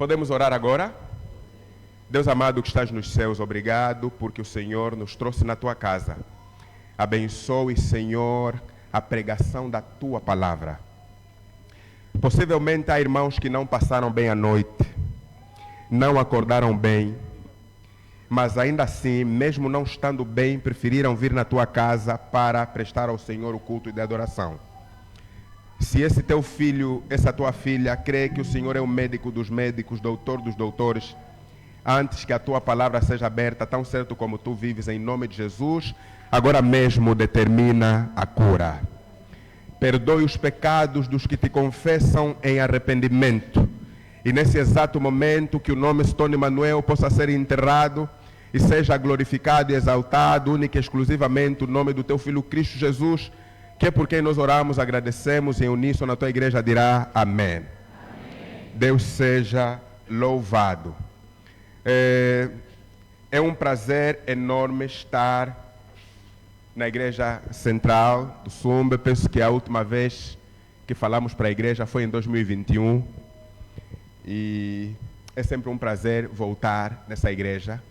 Podemos orar agora? Deus amado que estás nos céus, obrigado porque o Senhor nos trouxe na tua casa. Abençoe, Senhor, a pregação da tua palavra. Possivelmente há irmãos que não passaram bem a noite, não acordaram bem, mas ainda assim, mesmo não estando bem, preferiram vir na tua casa para prestar ao Senhor o culto de adoração. Se esse teu filho, essa tua filha, crê que o Senhor é o médico dos médicos, doutor dos doutores, antes que a tua palavra seja aberta, tão certo como tu vives, em nome de Jesus, agora mesmo determina a cura. Perdoe os pecados dos que te confessam em arrependimento. E nesse exato momento que o nome se torne Emanuel possa ser enterrado e seja glorificado e exaltado, única e exclusivamente o nome do teu Filho Cristo Jesus, que é por quem nós oramos, agradecemos e em uníssono a tua igreja dirá amém. Amém. Deus seja louvado. É um prazer enorme estar na igreja central do Sumbe. Penso que a última vez que falamos para a igreja foi em 2021. E é sempre um prazer voltar nessa igreja.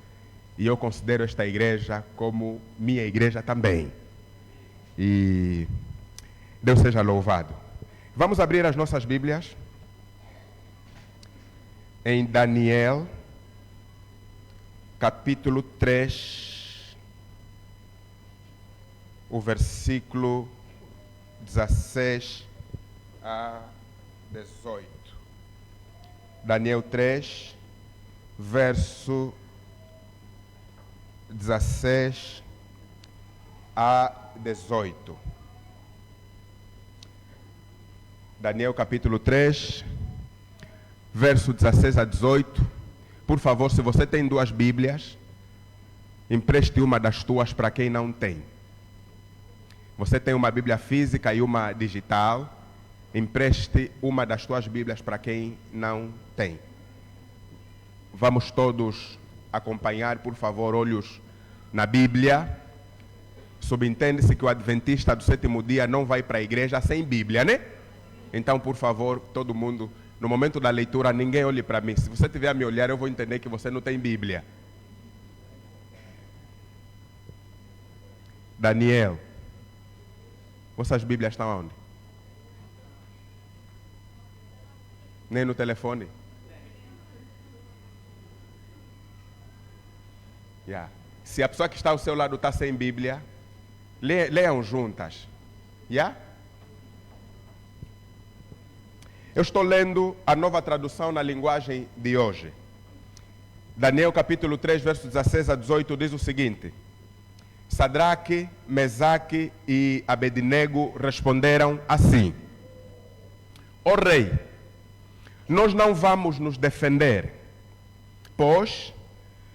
E eu considero esta igreja como minha igreja também. E Deus seja louvado. Vamos abrir as nossas Bíblias em Daniel, capítulo 3, o versículo 16 a 18. Daniel 3, verso 16 a 18. Daniel capítulo 3, verso 16 a 18. Por favor, se você tem duas Bíblias, empreste uma das tuas para quem não tem. Você tem uma Bíblia física e uma digital, empreste uma das tuas Bíblias para quem não tem. Vamos todos acompanhar, por favor, olhos na Bíblia. Subentende-se que o adventista do sétimo dia não vai para a igreja sem Bíblia, né? Então, por favor, todo mundo, no momento da leitura, ninguém olhe para mim. Se você estiver a me olhar, eu vou entender que você não tem Bíblia. Daniel. Vossas Bíblias estão onde? Nem no telefone? Yeah. Se a pessoa que está ao seu lado está sem Bíblia, leiam juntas. Yeah? Eu estou lendo a nova tradução na linguagem de hoje. Daniel capítulo 3, versos 16 a 18 diz o seguinte: Sadraque, Mesaque e Abednego responderam assim: Ó rei, nós não vamos nos defender, pois,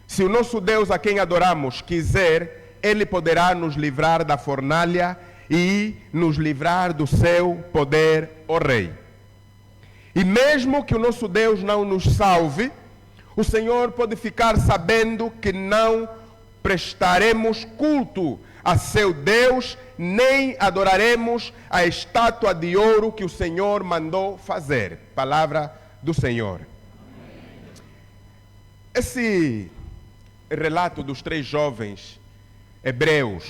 se o nosso Deus a quem adoramos quiser, Ele poderá nos livrar da fornalha e nos livrar do seu poder, ó rei. E mesmo que o nosso Deus não nos salve, o Senhor pode ficar sabendo que não prestaremos culto a seu Deus, nem adoraremos a estátua de ouro que o Senhor mandou fazer. Palavra do Senhor. Esse relato dos três jovens hebreus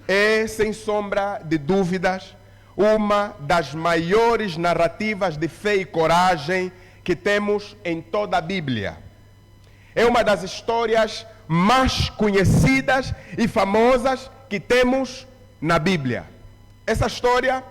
é, sem sombra de dúvidas, uma das maiores narrativas de fé e coragem que temos em toda a Bíblia. É uma das histórias mais conhecidas e famosas que temos na Bíblia. Essa história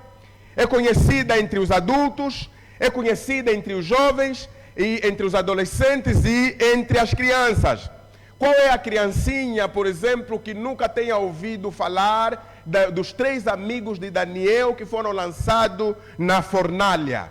é conhecida entre os adultos, é conhecida entre os jovens, e entre os adolescentes e entre as crianças. Qual é a criancinha, por exemplo, que nunca tenha ouvido falar dos três amigos de Daniel que foram lançados na fornalha?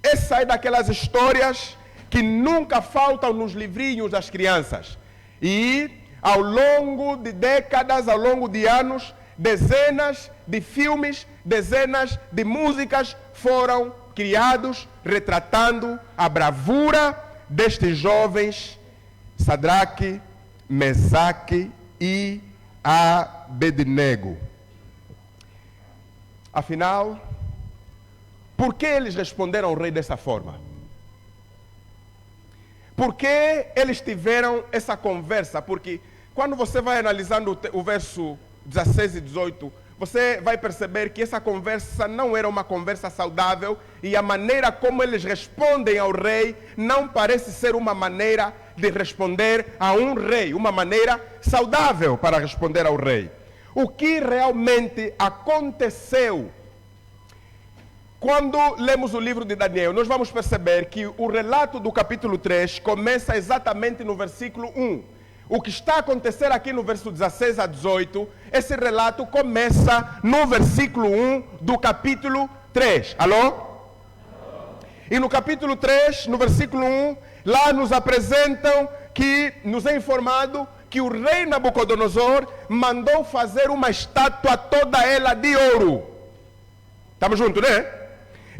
Essa é daquelas histórias que nunca faltam nos livrinhos das crianças. E ao longo de décadas, ao longo de anos, dezenas de filmes, dezenas de músicas foram criados retratando a bravura destes jovens, Sadraque, Mesaque e Abednego. Afinal, por que eles responderam ao rei dessa forma? Por que eles tiveram essa conversa? Porque quando você vai analisando o verso 16 e 18, você vai perceber que essa conversa não era uma conversa saudável e a maneira como eles respondem ao rei não parece ser uma maneira de responder a um rei, uma maneira saudável para responder ao rei. O que realmente aconteceu? Quando lemos o livro de Daniel, nós vamos perceber que o relato do capítulo 3 começa exatamente no versículo 1. O que está a acontecer aqui no verso 16 a 18, esse relato começa no versículo 1 do capítulo 3. Alô? E no capítulo 3, no versículo 1, lá nos apresentam que, nos é informado que o rei Nabucodonosor mandou fazer uma estátua toda ela de ouro. Estamos juntos, né?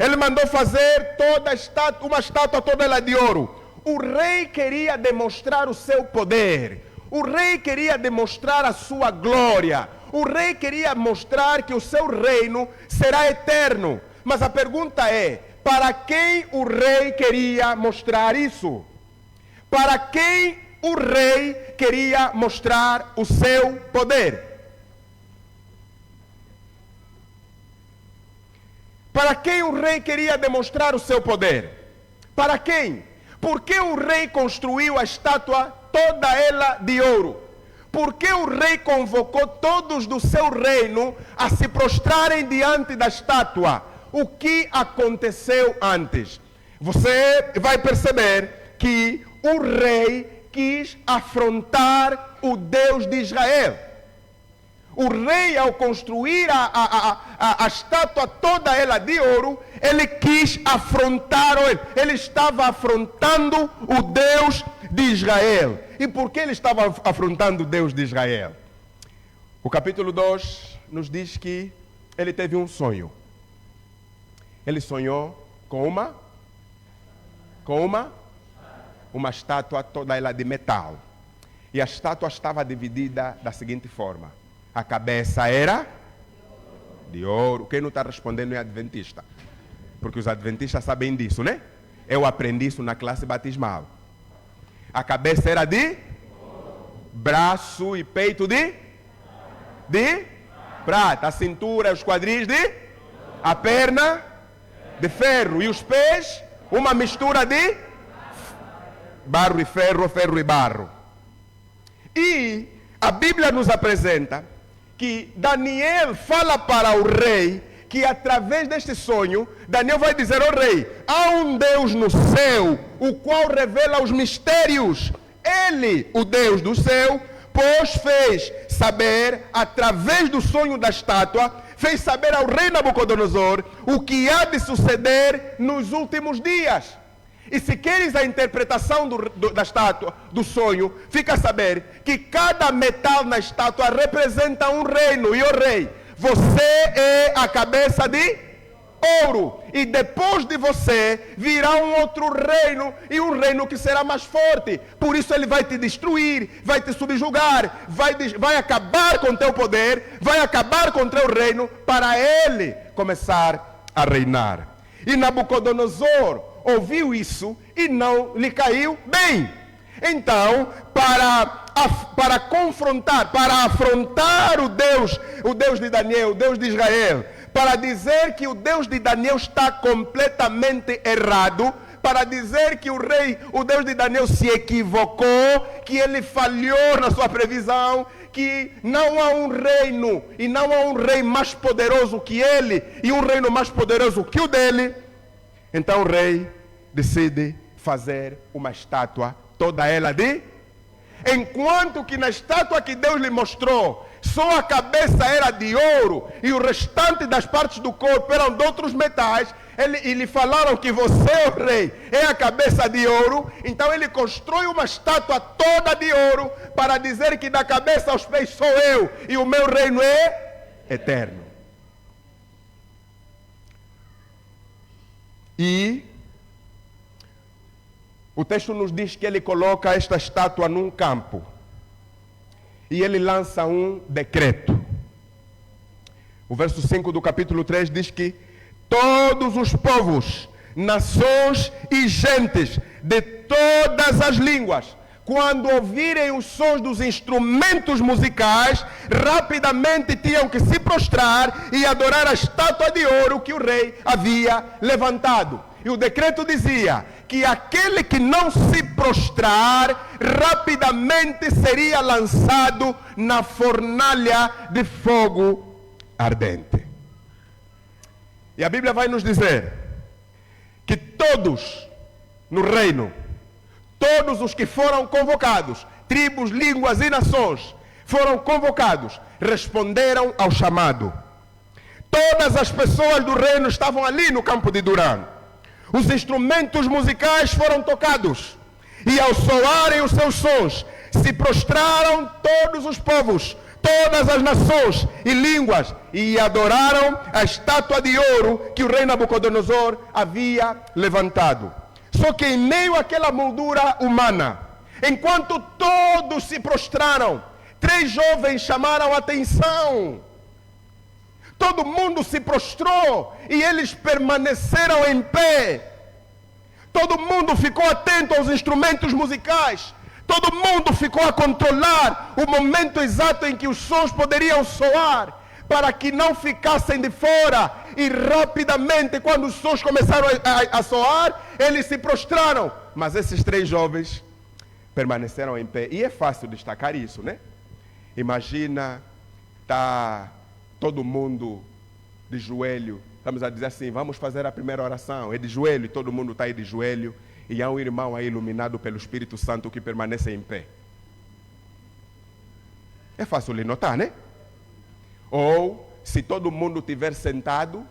Ele mandou fazer uma estátua toda ela de ouro. O rei queria demonstrar o seu poder. O rei queria demonstrar a sua glória. O rei queria mostrar que o seu reino será eterno. Mas a pergunta é, para quem o rei queria mostrar isso? Para quem o rei queria mostrar o seu poder? Para quem o rei queria demonstrar o seu poder? Para quem? Por que o rei construiu a estátua toda ela de ouro? Por que o rei convocou todos do seu reino a se prostrarem diante da estátua? O que aconteceu antes? Você vai perceber que o rei quis afrontar o Deus de Israel. O rei, ao construir a estátua toda ela de ouro, ele quis afrontar, ele estava afrontando o Deus de Israel. E por que ele estava afrontando o Deus de Israel? O capítulo 2 nos diz que ele teve um sonho. Ele sonhou com uma estátua toda ela de metal. E a estátua estava dividida da seguinte forma. A cabeça era de ouro. Quem não está respondendo é adventista. Porque os adventistas sabem disso, né? Eu aprendi isso na classe batismal. A cabeça era de braço e peito de prata. A cintura, os quadris a perna de ferro. E os pés, uma mistura de barro e ferro, ferro e barro. E a Bíblia nos apresenta que Daniel fala para o rei que através deste sonho, Daniel vai dizer ao rei, há um Deus no céu, o qual revela os mistérios. Ele, o Deus do céu, pois fez saber, através do sonho da estátua, fez saber ao rei Nabucodonosor o que há de suceder nos últimos dias. E se queres a interpretação da estátua, do sonho, fica a saber que cada metal na estátua representa um reino. E o rei, você é a cabeça de ouro. E depois de você virá um outro reino, e um reino que será mais forte. Por isso ele vai te destruir, vai te subjugar, vai acabar com teu poder, vai acabar com teu reino, para ele começar a reinar. E Nabucodonosor ouviu isso e não lhe caiu bem. Então, para confrontar, para afrontar o Deus de Daniel, o Deus de Israel, para dizer que o Deus de Daniel está completamente errado, para dizer que o Deus de Daniel se equivocou, que ele falhou na sua previsão, que não há um reino e não há um rei mais poderoso que ele e um reino mais poderoso que o dele. Então o rei decide fazer uma estátua, toda ela de... Enquanto que na estátua que Deus lhe mostrou, só a cabeça era de ouro e o restante das partes do corpo eram de outros metais, e lhe falaram que você, o rei, é a cabeça de ouro. Então ele constrói uma estátua toda de ouro para dizer que da cabeça aos pés sou eu e o meu reino é eterno. E o texto nos diz que ele coloca esta estátua num campo. E ele lança um decreto. O verso 5 do capítulo 3 diz que todos os povos, nações e gentes de todas as línguas, quando ouvirem os sons dos instrumentos musicais, rapidamente tinham que se prostrar e adorar a estátua de ouro que o rei havia levantado. E o decreto dizia que aquele que não se prostrar, rapidamente seria lançado na fornalha de fogo ardente. E a Bíblia vai nos dizer que todos no reino, todos os que foram convocados, tribos, línguas e nações, foram convocados, responderam ao chamado. Todas as pessoas do reino estavam ali no campo de Durã. Os instrumentos musicais foram tocados, e ao soarem os seus sons, se prostraram todos os povos, todas as nações e línguas, e adoraram a estátua de ouro que o rei Nabucodonosor havia levantado. Só que em meio àquela moldura humana, enquanto todos se prostraram, 3 jovens chamaram a atenção. Todo mundo se prostrou e eles permaneceram em pé. Todo mundo ficou atento aos instrumentos musicais. Todo mundo ficou a controlar o momento exato em que os sons poderiam soar, para que não ficassem de fora. E rapidamente, quando os sons começaram a soar, eles se prostraram. Mas esses 3 jovens permaneceram em pé. E é fácil destacar isso, né? Imagina, tá todo mundo de joelho. Vamos a dizer assim, vamos fazer a primeira oração. É de joelho e todo mundo está aí de joelho. E há um irmão aí iluminado pelo Espírito Santo que permanece em pé. É fácil de notar, né? Ou, se todo mundo estiver sentado,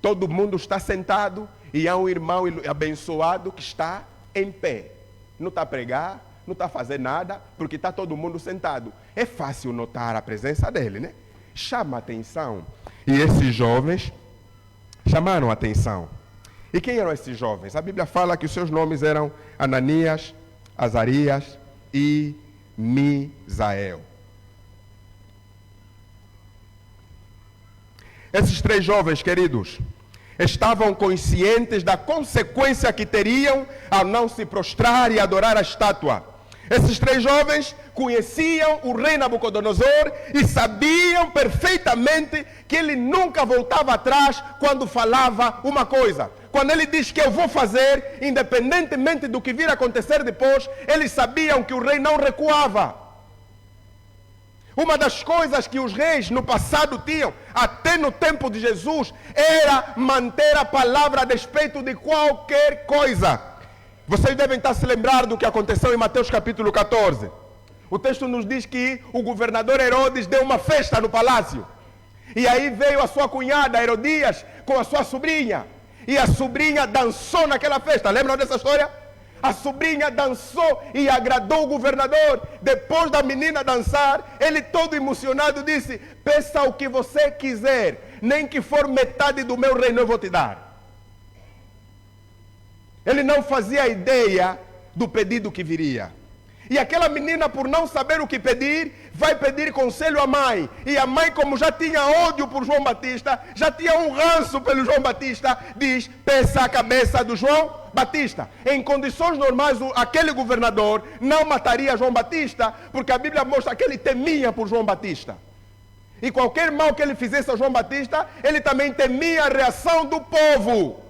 todo mundo está sentado e há um irmão abençoado que está em pé. Não está a pregar, não está a fazer nada, porque está todo mundo sentado. É fácil notar a presença dele, né? Chama a atenção. E esses jovens chamaram a atenção. E quem eram esses jovens? A Bíblia fala que os seus nomes eram Ananias, Azarias e Misael. Esses 3 jovens, queridos, estavam conscientes da consequência que teriam ao não se prostrar e adorar a estátua. Esses 3 jovens conheciam o rei Nabucodonosor e sabiam perfeitamente que ele nunca voltava atrás quando falava uma coisa. Quando ele diz que eu vou fazer, independentemente do que vir a acontecer depois, eles sabiam que o rei não recuava. Uma das coisas que os reis no passado tinham, até no tempo de Jesus, era manter a palavra a despeito de qualquer coisa. Vocês devem estar se lembrando do que aconteceu em Mateus capítulo 14. O texto nos diz que o governador Herodes deu uma festa no palácio. E aí veio a sua cunhada Herodias com a sua sobrinha. E a sobrinha dançou naquela festa. Lembram dessa história? A sobrinha dançou e agradou o governador. Depois da menina dançar, ele todo emocionado disse: peça o que você quiser, nem que for metade do meu reino eu vou te dar. Ele não fazia ideia do pedido que viria. E aquela menina, por não saber o que pedir, vai pedir conselho à mãe. E a mãe, como já tinha ódio por João Batista, já tinha um ranço pelo João Batista, diz: peça a cabeça do João Batista. Em condições normais, aquele governador não mataria João Batista, porque a Bíblia mostra que ele temia por João Batista. E qualquer mal que ele fizesse a João Batista, ele também temia a reação do povo.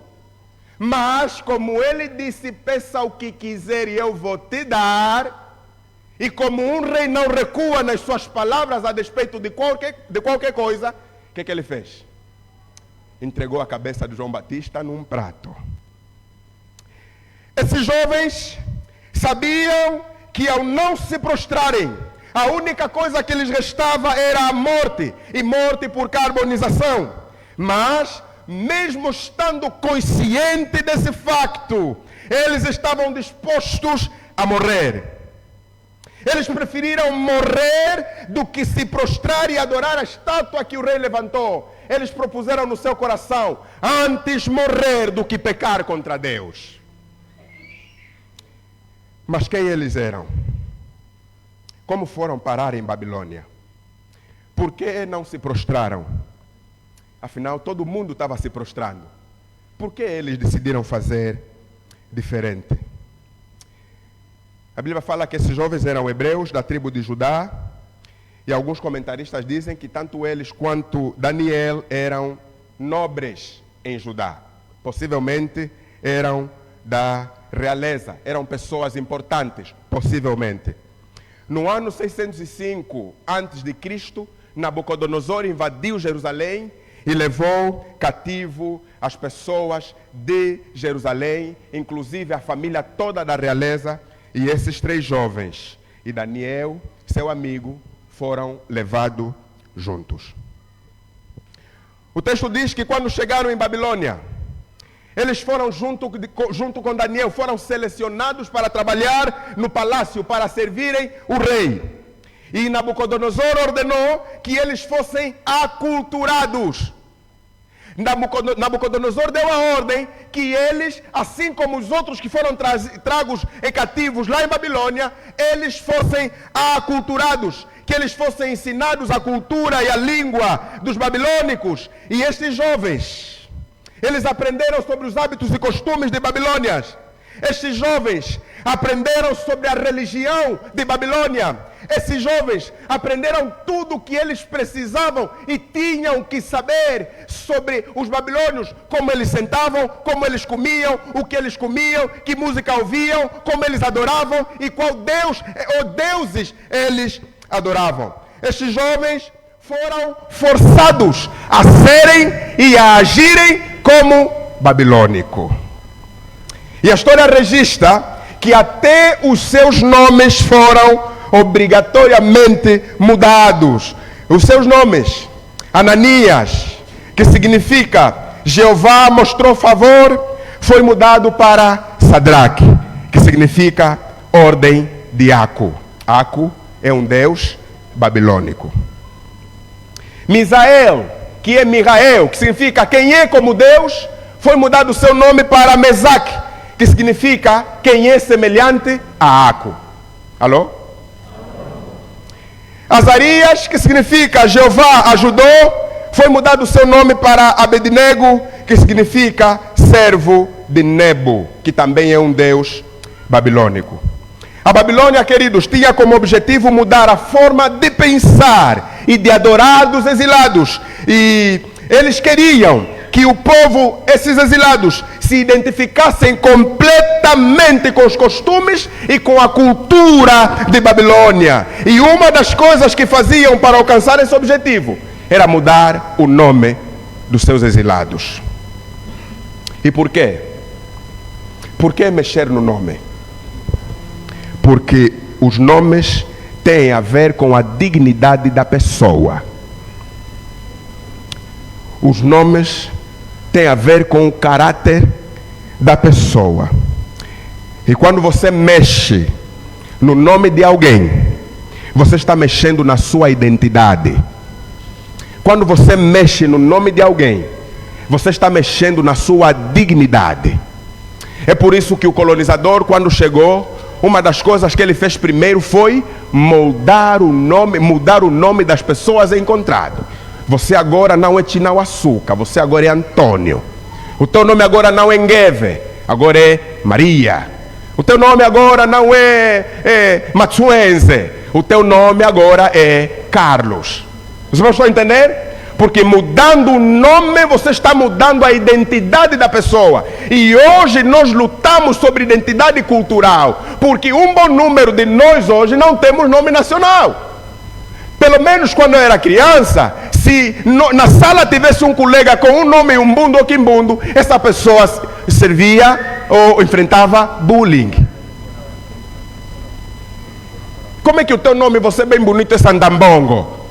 Mas, como ele disse, peça o que quiser e eu vou te dar. E como um rei não recua nas suas palavras a despeito de qualquer coisa, o que ele fez? Entregou a cabeça de João Batista num prato. Esses jovens sabiam que ao não se prostrarem, a única coisa que lhes restava era a morte, e morte por carbonização. Mas, mesmo estando consciente desse facto, eles estavam dispostos a morrer. Eles preferiram morrer do que se prostrar e adorar a estátua que o rei levantou. Eles propuseram no seu coração: antes morrer do que pecar contra Deus. Mas quem eles eram? Como foram parar em Babilônia? Por que não se prostraram? Afinal, todo mundo estava se prostrando. Por que eles decidiram fazer diferente? A Bíblia fala que esses jovens eram hebreus da tribo de Judá, e alguns comentaristas dizem que tanto eles quanto Daniel eram nobres em Judá. Possivelmente eram da realeza, eram pessoas importantes, possivelmente. No ano 605 a.C., Nabucodonosor invadiu Jerusalém e levou cativo as pessoas de Jerusalém, inclusive a família toda da realeza, e esses 3 jovens e Daniel, seu amigo, foram levados juntos. O texto diz que quando chegaram em Babilônia, eles foram junto com Daniel, foram selecionados para trabalhar no palácio, para servirem o rei. E Nabucodonosor ordenou que eles fossem aculturados. Nabucodonosor deu a ordem que eles, assim como os outros que foram tragos e cativos lá em Babilônia, eles fossem aculturados, que eles fossem ensinados a cultura e a língua dos babilônicos. E estes jovens, eles aprenderam sobre os hábitos e costumes de Babilônia. Estes jovens aprenderam sobre a religião de Babilônia. Esses jovens aprenderam tudo o que eles precisavam e tinham que saber sobre os babilônios, como eles sentavam, como eles comiam, o que eles comiam, que música ouviam, como eles adoravam e qual Deus ou deuses eles adoravam. Estes jovens foram forçados a serem e a agirem como babilônico. E a história registra que até os seus nomes foram obrigatoriamente mudados. Os seus nomes: Ananias, que significa Jeová mostrou favor, foi mudado para Sadraque, que significa ordem de Acu. Acu é um deus babilônico. Misael, que é Mirael, que significa quem é como Deus, foi mudado o seu nome para Mesaque, que significa quem é semelhante a Acu. Alô? Azarias, que significa Jeová ajudou, foi mudado o seu nome para Abednego, que significa servo de Nebo, que também é um deus babilônico. A Babilônia, queridos, tinha como objetivo mudar a forma de pensar e de adorar dos exilados. E eles queriam que o povo, esses exilados, se identificassem completamente com os costumes e com a cultura de Babilônia. E uma das coisas que faziam para alcançar esse objetivo era mudar o nome dos seus exilados. E por quê? Por que mexer no nome? Porque os nomes têm a ver com a dignidade da pessoa. Os nomes têm a ver com o caráter da pessoa. E quando você mexe no nome de alguém, você está mexendo na sua identidade. Quando você mexe no nome de alguém, você está mexendo na sua dignidade. É por isso que o colonizador, quando chegou, uma das coisas que ele fez primeiro foi mudar o nome das pessoas encontrado. Você agora não é Tinauaçuca, você agora é Antônio. O teu nome agora não é Ngueve, agora é Maria. O teu nome agora não é Matsuense, o teu nome agora é Carlos. Você pode entender? Porque mudando o nome, você está mudando a identidade da pessoa. E hoje nós lutamos sobre identidade cultural, porque um bom número de nós hoje não temos nome nacional. Pelo menos quando eu era criança, se na sala tivesse um colega com um nome Umbundo ou Quimbundo, essa pessoa servia ou enfrentava bullying. Como é que o teu nome, você é bem bonito, é Sandambongo?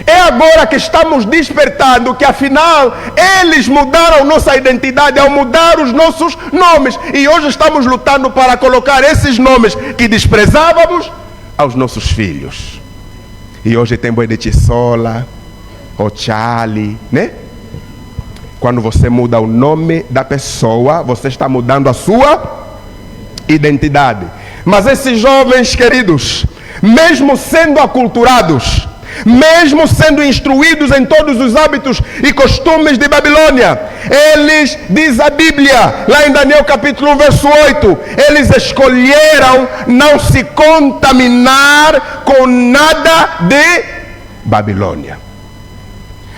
É agora que estamos despertando que afinal eles mudaram nossa identidade ao mudar os nossos nomes. E hoje estamos lutando para colocar esses nomes que desprezávamos aos nossos filhos. E hoje tem boi de Tissola, Ochali, né? Quando você muda o nome da pessoa, você está mudando a sua identidade. Mas esses jovens, queridos, mesmo sendo aculturados, mesmo sendo instruídos em todos os hábitos e costumes de Babilônia, eles, diz a Bíblia, lá em Daniel capítulo 1, verso 8, eles escolheram não se contaminar com nada de Babilônia.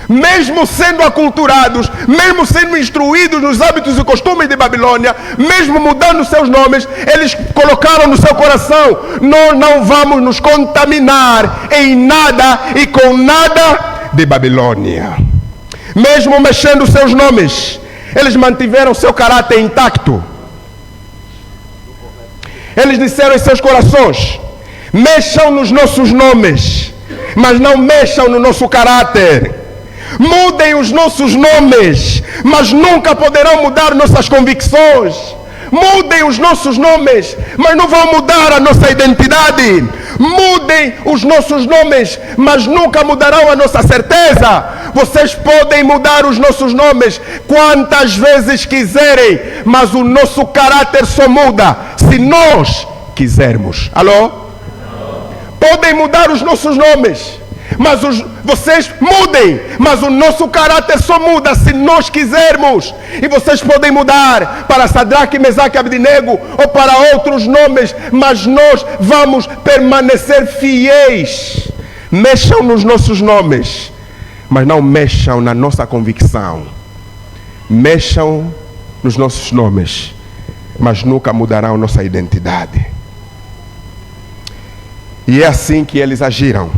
Mesmo sendo aculturados, mesmo sendo instruídos nos hábitos e costumes de Babilônia, mesmo mudando seus nomes, eles colocaram no seu coração: nós não vamos nos contaminar em nada e com nada de Babilônia. Mesmo mexendo seus nomes, eles mantiveram seu caráter intacto. Eles disseram em seus corações: mexam nos nossos nomes, mas não mexam no nosso caráter. Mudem os nossos nomes, mas nunca poderão mudar nossas convicções. Mudem os nossos nomes, mas não vão mudar a nossa identidade. Mudem os nossos nomes, mas nunca mudarão a nossa certeza. Vocês podem mudar os nossos nomes quantas vezes quiserem, mas o nosso caráter só muda se nós quisermos. Alô? Podem mudar os nossos nomes, mas vocês mudem, mas o nosso caráter só muda se nós quisermos. E vocês podem mudar para Sadraque, Mesaque e Abdinego ou para outros nomes, mas nós vamos permanecer fiéis. Mexam nos nossos nomes, mas não mexam na nossa convicção. Mexam nos nossos nomes, mas nunca mudarão nossa identidade. E é assim que eles agiram,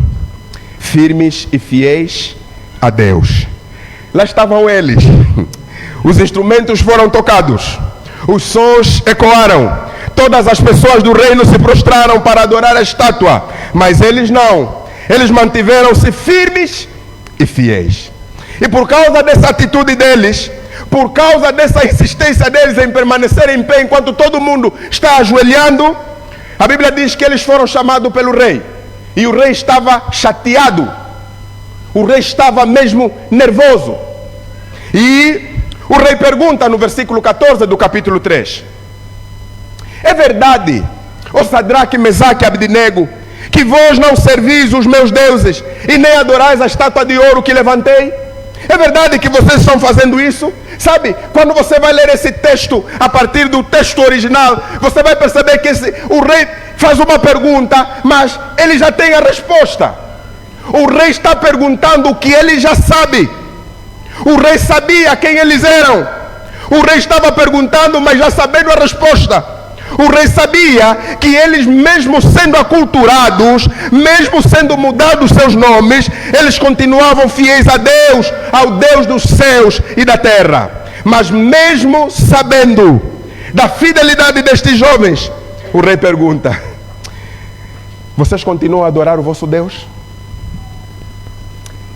firmes e fiéis a Deus. Lá estavam eles. Os instrumentos foram tocados, os sons ecoaram, todas as pessoas do reino se prostraram para adorar a estátua, mas eles não. Eles mantiveram-se firmes e fiéis. E por causa dessa atitude deles, por causa dessa insistência deles em permanecer em pé enquanto todo mundo está ajoelhando, a Bíblia diz que eles foram chamados pelo rei. E o rei estava chateado. O rei estava mesmo nervoso. E o rei pergunta no versículo 14 do capítulo 3. É verdade, ó Sadraque, Mesaque e Abdinego, que vós não servis os meus deuses e nem adorais a estátua de ouro que levantei? É verdade que vocês estão fazendo isso? Sabe, quando você vai ler esse texto a partir do texto original, você vai perceber que o rei faz uma pergunta, mas ele já tem a resposta. O rei está perguntando o que ele já sabe. O rei sabia quem eles eram. O rei estava perguntando, mas já sabendo a resposta. O rei sabia que eles, mesmo sendo aculturados, mesmo sendo mudados seus nomes, eles continuavam fiéis a Deus, ao Deus dos céus e da terra. Mas mesmo sabendo da fidelidade destes jovens, o rei pergunta: vocês continuam a adorar o vosso Deus?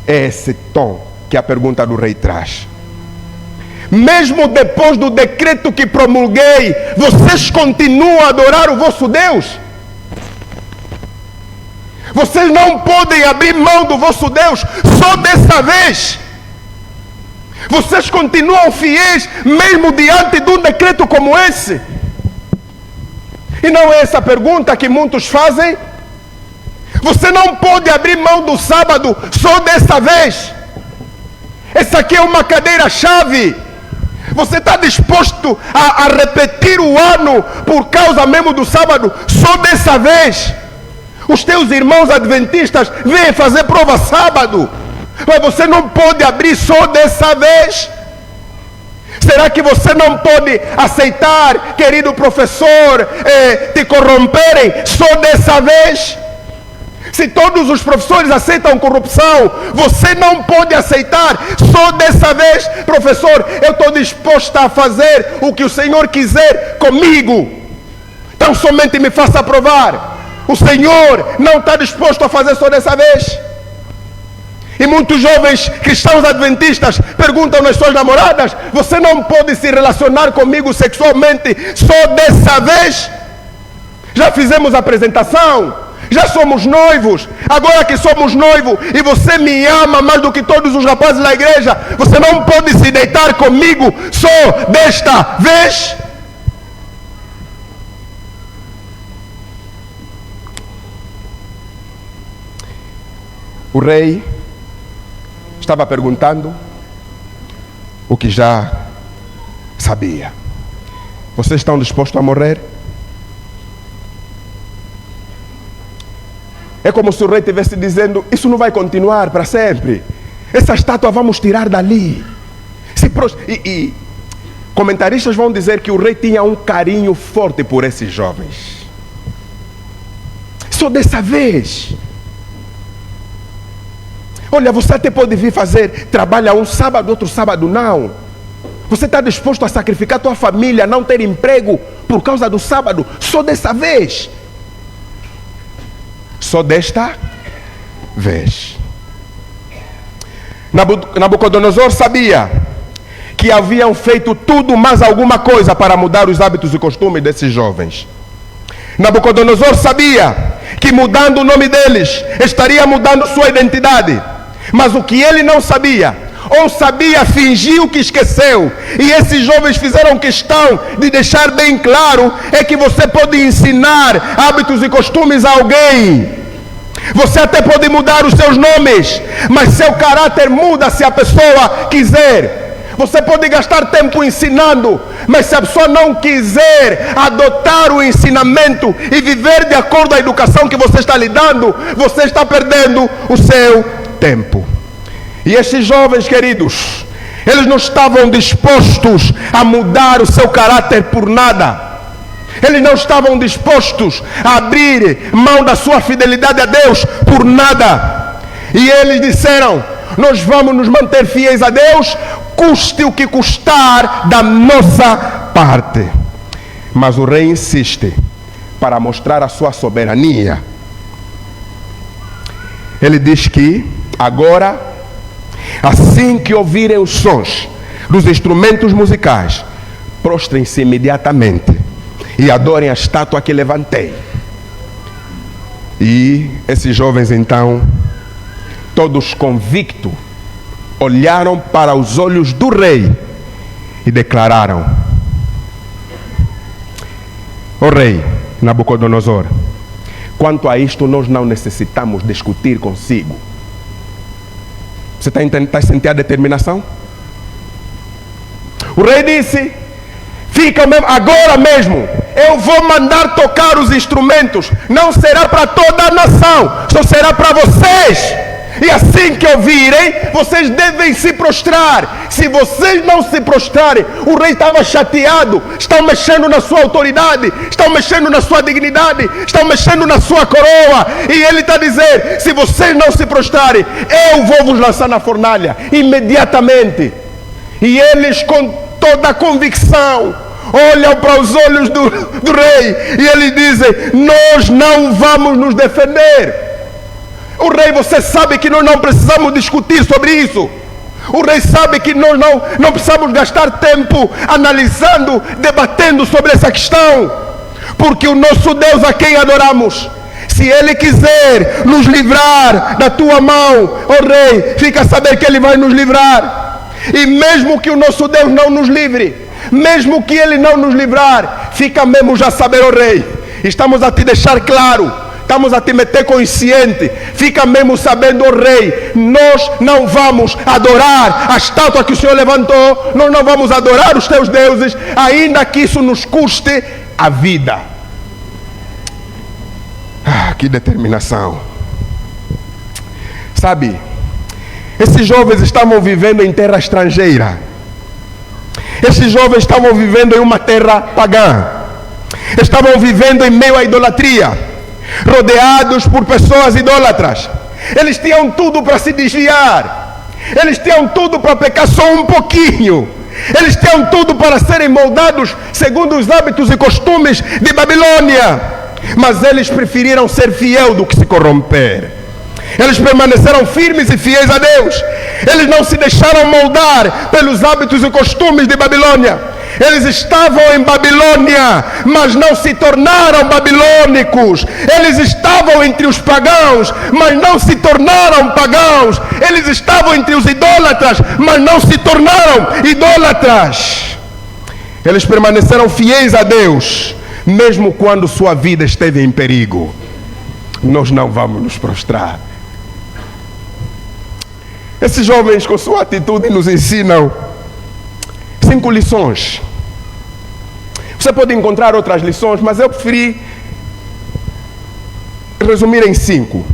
É esse tom que a pergunta do rei traz. Mesmo depois do decreto que promulguei, vocês continuam a adorar o vosso Deus? Vocês não podem abrir mão do vosso Deus só dessa vez. Vocês continuam fiéis mesmo diante de um decreto como esse? E não é essa a pergunta que muitos fazem? Você não pode abrir mão do sábado só dessa vez. Essa aqui é uma cadeira-chave. Você está disposto a repetir o ano por causa mesmo do sábado só dessa vez? Os teus irmãos adventistas vêm fazer prova sábado, mas você não pode abrir só dessa vez? Será que você não pode aceitar, querido professor, te corromperem só dessa vez? Se todos os professores aceitam corrupção, você não pode aceitar só dessa vez? Professor, eu estou disposta a fazer o que o Senhor quiser comigo, então somente me faça provar. O Senhor não está disposto a fazer só dessa vez? E muitos jovens cristãos adventistas perguntam nas suas namoradas: você não pode se relacionar comigo sexualmente só dessa vez? Já fizemos a apresentação, já somos noivos. Agora que somos noivos e você me ama mais do que todos os rapazes da igreja, você não pode se deitar comigo só desta vez? O rei estava perguntando o que já sabia. Vocês estão dispostos a morrer? É como se o rei estivesse dizendo: isso não vai continuar para sempre. Essa estátua vamos tirar dali. E comentaristas vão dizer que o rei tinha um carinho forte por esses jovens. Só dessa vez. Olha, você até pode vir fazer, trabalha um sábado, outro sábado não. Você está disposto a sacrificar tua família, não ter emprego por causa do sábado? Só dessa vez. Só desta vez. Nabucodonosor sabia que haviam feito tudo mais alguma coisa para mudar os hábitos e costumes desses jovens. Nabucodonosor sabia que mudando o nome deles, estaria mudando sua identidade. Mas o que ele não sabia, ou sabia, fingiu que esqueceu, e esses jovens fizeram questão de deixar bem claro, é que você pode ensinar hábitos e costumes a alguém. Você até pode mudar os seus nomes, mas seu caráter muda se a pessoa quiser. Você pode gastar tempo ensinando, mas se a pessoa não quiser adotar o ensinamento e viver de acordo com a educação que você está lhe dando, você está perdendo o seu tempo. E esses jovens, queridos, eles não estavam dispostos a mudar o seu caráter por nada. Eles não estavam dispostos a abrir mão da sua fidelidade a Deus por nada. E eles disseram: nós vamos nos manter fiéis a Deus, custe o que custar da nossa parte. Mas o rei insiste para mostrar a sua soberania. Ele diz que agora, assim que ouvirem os sons dos instrumentos musicais, prostrem-se imediatamente e adorem a estátua que levantei. E esses jovens então, todos convictos, olharam para os olhos do rei e declararam: ó rei Nabucodonosor, quanto a isto nós não necessitamos discutir consigo. Você está sentindo a determinação? O rei disse: fica mesmo, agora mesmo, eu vou mandar tocar os instrumentos. Não será para toda a nação, só será para vocês. E assim que ouvirem, vocês devem se prostrar. Se vocês não se prostrarem, o rei estava chateado. Estão mexendo na sua autoridade, estão mexendo na sua dignidade, estão mexendo na sua coroa. E ele está dizendo: se vocês não se prostrarem, eu vou vos lançar na fornalha imediatamente. E eles, com toda a convicção, olham para os olhos do rei e eles dizem: nós não vamos nos defender. O rei, você sabe que nós não precisamos discutir sobre isso. O rei sabe que nós não precisamos gastar tempo analisando, debatendo sobre essa questão. Porque o nosso Deus a quem adoramos, se Ele quiser nos livrar da tua mão, ó rei, fica a saber que Ele vai nos livrar. E mesmo que o nosso Deus não nos livre, mesmo que Ele não nos livrar, fica mesmo já saber, ó rei, estamos a te deixar claro, estamos a te meter consciente, fica mesmo sabendo, ó rei, nós não vamos adorar a estátua que o Senhor levantou, nós não vamos adorar os teus deuses, ainda que isso nos custe a vida. Que determinação. Sabe, esses jovens estavam vivendo em terra estrangeira. Esses jovens estavam vivendo em uma terra pagã. Estavam vivendo em meio à idolatria, rodeados por pessoas idólatras. Eles tinham tudo para se desviar. Eles tinham tudo para pecar só um pouquinho. Eles tinham tudo para serem moldados segundo os hábitos e costumes de Babilônia. Mas eles preferiram ser fiel do que se corromper. Eles permaneceram firmes e fiéis a Deus. Eles não se deixaram moldar pelos hábitos e costumes de Babilônia. Eles estavam em Babilônia, mas não se tornaram babilônicos. Eles estavam entre os pagãos, mas não se tornaram pagãos. Eles estavam entre os idólatras, mas não se tornaram idólatras. Eles permaneceram fiéis a Deus, mesmo quando sua vida esteve em perigo. Nós não vamos nos prostrar. Esses jovens, com sua atitude, nos ensinam 5 lições. Você pode encontrar outras lições, mas eu preferi resumir em 5.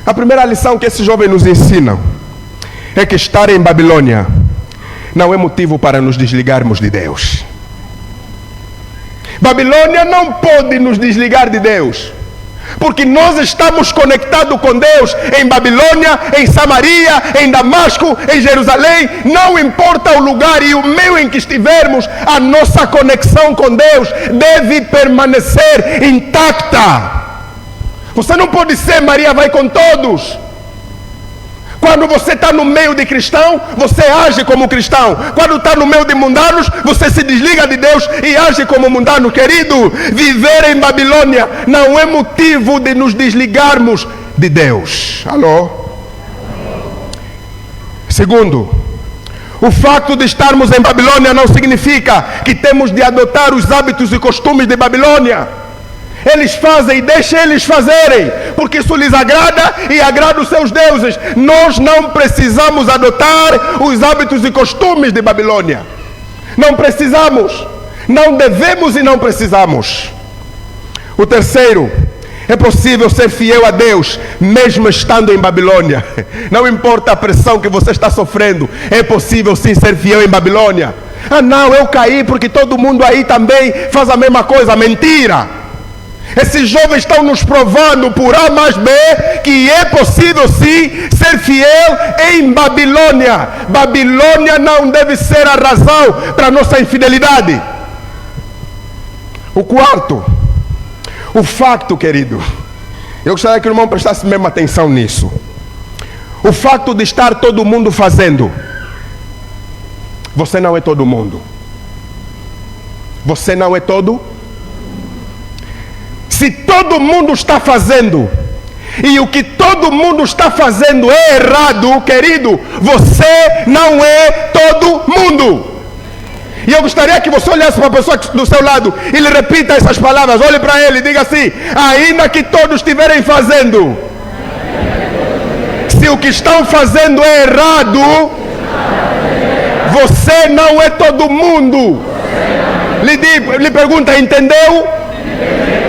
A primeira lição que esses jovens nos ensinam é que estar em Babilônia não é motivo para nos desligarmos de Deus. Babilônia não pode nos desligar de Deus, porque nós estamos conectados com Deus em Babilônia, em Samaria, em Damasco, em Jerusalém. Não importa o lugar e o meio em que estivermos, a nossa conexão com Deus deve permanecer intacta. Você não pode ser Maria vai com todos. Quando você está no meio de cristão, você age como cristão. Quando está no meio de mundanos, você se desliga de Deus e age como mundano. Querido, viver em Babilônia não é motivo de nos desligarmos de Deus. Alô? Segundo, o fato de estarmos em Babilônia não significa que temos de adotar os hábitos e costumes de Babilônia. Eles fazem, deixem eles fazerem, porque isso lhes agrada e agrada os seus deuses. Nós não precisamos adotar os hábitos e costumes de Babilônia. Não precisamos, não devemos e não precisamos. O terceiro, é possível ser fiel a Deus mesmo estando em Babilônia. Não importa a pressão que você está sofrendo, é possível sim ser fiel em Babilônia. Ah não, eu caí porque todo mundo aí também faz a mesma coisa. Mentira! Esses jovens estão nos provando por A mais B que é possível sim ser fiel em Babilônia. Babilônia não deve ser a razão para a nossa infidelidade. O quarto, o facto, querido, eu gostaria que o irmão prestasse mesmo atenção nisso. O facto de estar todo mundo fazendo, você não é todo mundo. Você não é todo mundo. Se todo mundo está fazendo e o que todo mundo está fazendo é errado, querido, você não é todo mundo. E eu gostaria que você olhasse para a pessoa do seu lado e lhe repita essas palavras. Olhe para ele e diga assim: ainda que todos estiverem fazendo, se o que estão fazendo é errado, você não é todo mundo. Lhe pergunta, entendeu?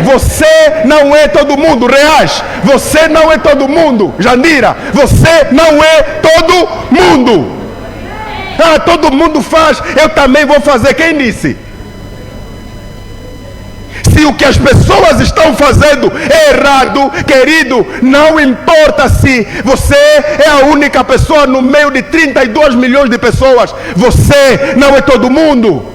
Você não é todo mundo. Reais, você não é todo mundo. Jandira, você não é todo mundo. Ah, todo mundo faz, eu também vou fazer. Quem disse? Se o que as pessoas estão fazendo é errado, querido, não importa se você é a única pessoa no meio de 32 milhões de pessoas, você não é todo mundo.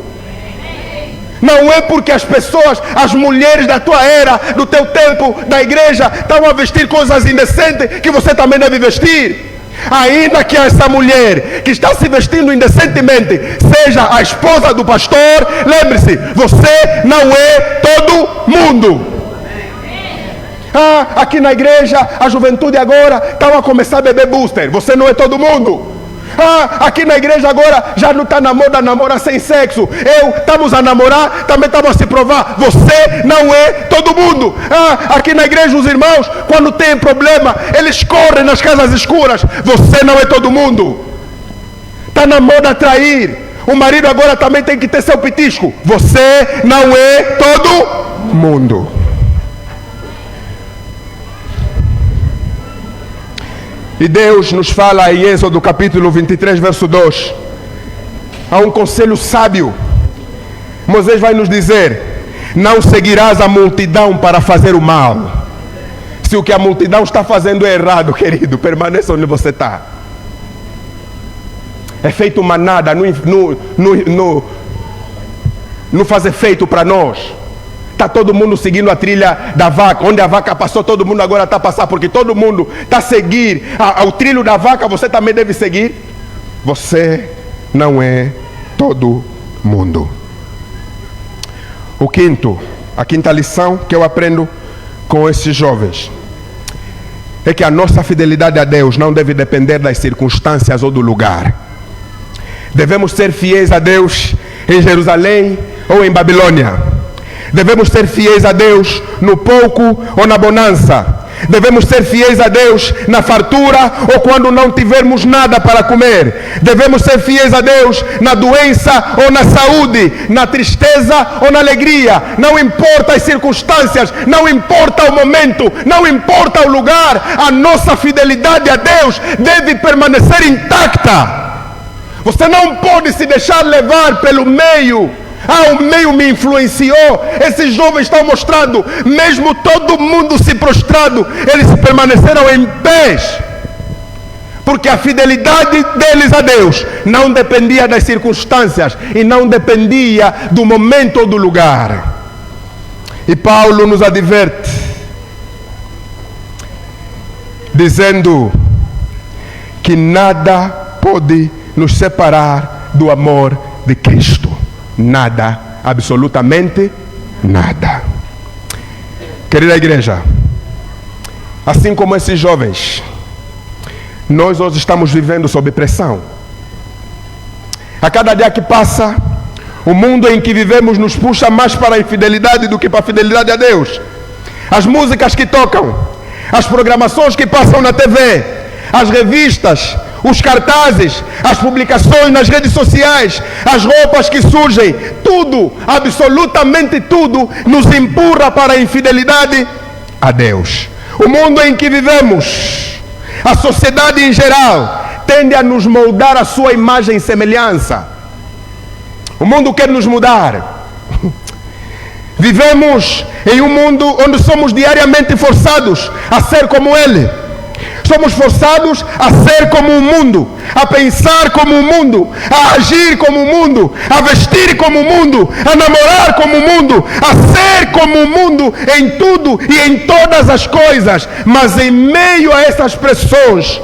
Não é porque as pessoas, as mulheres da tua era, do teu tempo, da igreja, estão a vestir coisas indecentes que você também deve vestir. Ainda que essa mulher que está se vestindo indecentemente seja a esposa do pastor, lembre-se, você não é todo mundo. Ah, aqui na igreja, a juventude agora estão a começar a beber booster. Você não é todo mundo. Ah, aqui na igreja agora já não está na moda namorar sem sexo. Estamos a namorar, também estamos a se provar. Você não é todo mundo. Ah, aqui na igreja os irmãos, quando tem problema, eles correm nas casas escuras. Você não é todo mundo. Está na moda trair. O marido agora também tem que ter seu pitisco. Você não é todo mundo. E Deus nos fala em Êxodo capítulo 23, verso 2. Há um conselho sábio. Moisés vai nos dizer: não seguirás a multidão para fazer o mal. Se o que a multidão está fazendo é errado, querido, permaneça onde você está. É feito manada, não faz efeito para nós. Está todo mundo seguindo a trilha da vaca. Onde a vaca passou, todo mundo agora está a passar. Porque todo mundo está a seguir ao trilho da vaca, você também deve seguir. Você não é todo mundo. O quinto, a quinta lição que eu aprendo com esses jovens é que a nossa fidelidade a Deus não deve depender das circunstâncias ou do lugar. Devemos ser fiéis a Deus em Jerusalém ou em Babilônia. Devemos ser fiéis a Deus no pouco ou na bonança. Devemos ser fiéis a Deus na fartura ou quando não tivermos nada para comer. Devemos ser fiéis a Deus na doença ou na saúde, na tristeza ou na alegria. Não importa as circunstâncias, não importa o momento, não importa o lugar, a nossa fidelidade a Deus deve permanecer intacta. Você não pode se deixar levar pelo meio. O meio me influenciou. Esses jovens estão mostrando, mesmo todo mundo se prostrado, eles permaneceram em pés, porque a fidelidade deles a Deus não dependia das circunstâncias e não dependia do momento ou do lugar. E Paulo nos adverte, dizendo que nada pode nos separar do amor de Cristo. Nada, absolutamente nada. Querida igreja, assim como esses jovens, nós hoje estamos vivendo sob pressão. A cada dia que passa, o mundo em que vivemos nos puxa mais para a infidelidade do que para a fidelidade a Deus. As músicas que tocam, as programações que passam na TV, as revistas, os cartazes, as publicações nas redes sociais, as roupas que surgem, tudo, absolutamente tudo, nos empurra para a infidelidade a Deus. O mundo em que vivemos, a sociedade em geral, tende a nos moldar a sua imagem e semelhança. O mundo quer nos mudar. Vivemos em um mundo onde somos diariamente forçados a ser como ele. Somos forçados a ser como o mundo, a pensar como o mundo, a agir como o mundo, a vestir como o mundo, a namorar como o mundo, a ser como o mundo em tudo e em todas as coisas. Mas em meio a essas pressões,